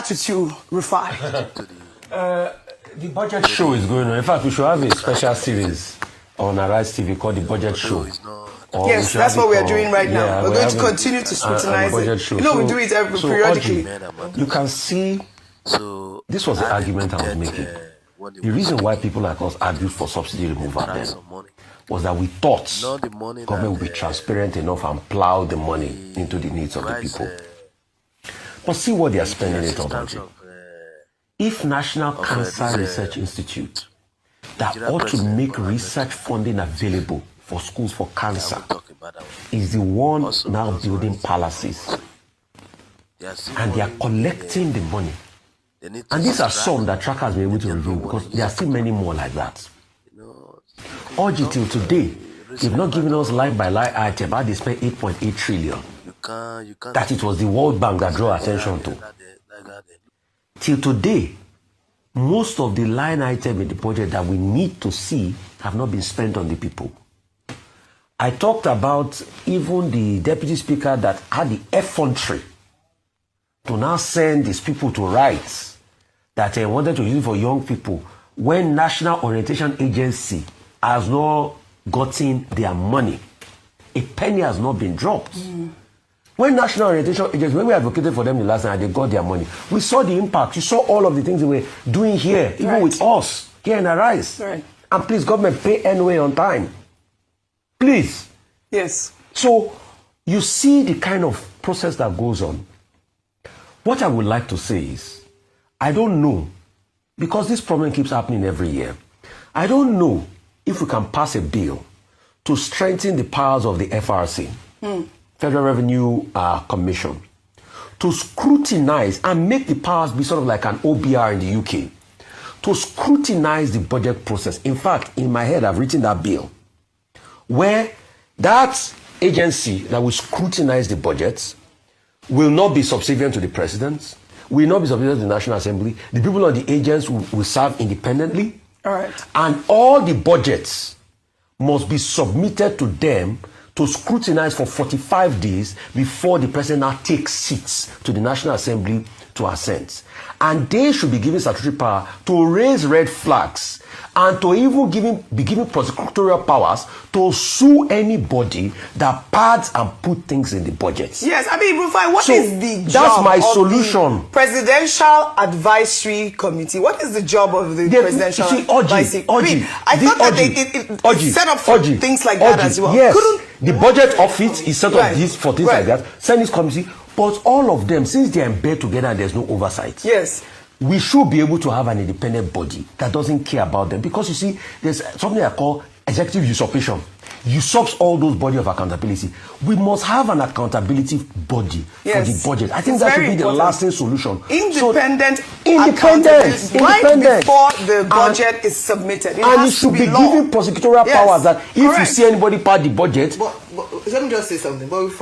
start with you, Rufai. The budget show is going on. In fact, we should have a special series on Arise TV called the Budget Show. Yes, that's what we are doing right now. We're going to continue to scrutinize it. Show. You know, we do it periodically. You can see, this was the argument I was making. The reason why people like us argued for subsidy removal then was that we thought government would be transparent enough and plow the money into the needs of the people. But see what they are spending it on. If National Cancer Research Institute, that ought to make research funding available for schools for cancer, is the one now building palaces, and they are collecting the money. And these are some that track has been able to review, because there are still many more like that. ODIGIE till today, they've not given us line by line item how they spent 8.8 trillion. That it was the World Bank that drew attention to. Till today, most of the line items in the budget that we need to see have not been spent on the people. I talked about even the deputy speaker that had the effrontery to now send these people to write that they wanted to use it for young people when National Orientation Agency has not gotten their money. A penny has not been dropped. When National Orientation Agency, when we advocated for them the last time, they got their money. We saw the impact. You saw all of the things they were doing here, even with us, here in Arise. Right. And please, government, pay anyway on time. Please. Yes. So, you see the kind of process that goes on. What I would like to say is, I don't know, because this problem keeps happening every year, I don't know if we can pass a bill to strengthen the powers of the FRC. Federal Revenue Commission, to scrutinize and make the powers be sort of like an OBR in the UK, to scrutinize the budget process. In fact, in my head, I've written that bill, where that agency that will scrutinize the budgets will not be subservient to the president, will not be subservient to the National Assembly. The people on the agents will serve independently. All right. And all the budgets must be submitted to them to scrutinize for 45 days before the president now takes seats to the National Assembly to assent. And they should be given statutory power to raise red flags and to even be given prosecutorial powers to sue anybody that pads and put things in the budget. Yes, I mean, Rufai, what is the job that's my of solution. The Presidential Advisory Committee? What is the job of the Presidential Advisory Committee? I thought that it's set up for things like that as well. Yes, the budget office is set up for things like that. Senate committee, but all of them, since they are in bed together and there's no oversight. Yes. We should be able to have an independent body that doesn't care about them. Because you see, there's something I call executive usurpation. Usurps all those bodies of accountability. We must have an accountability body for the budget. I think that should be the lasting solution. Independent. Right before the budget is submitted. It should be given prosecutorial powers that if you see anybody part the budget. But let me just say something. But if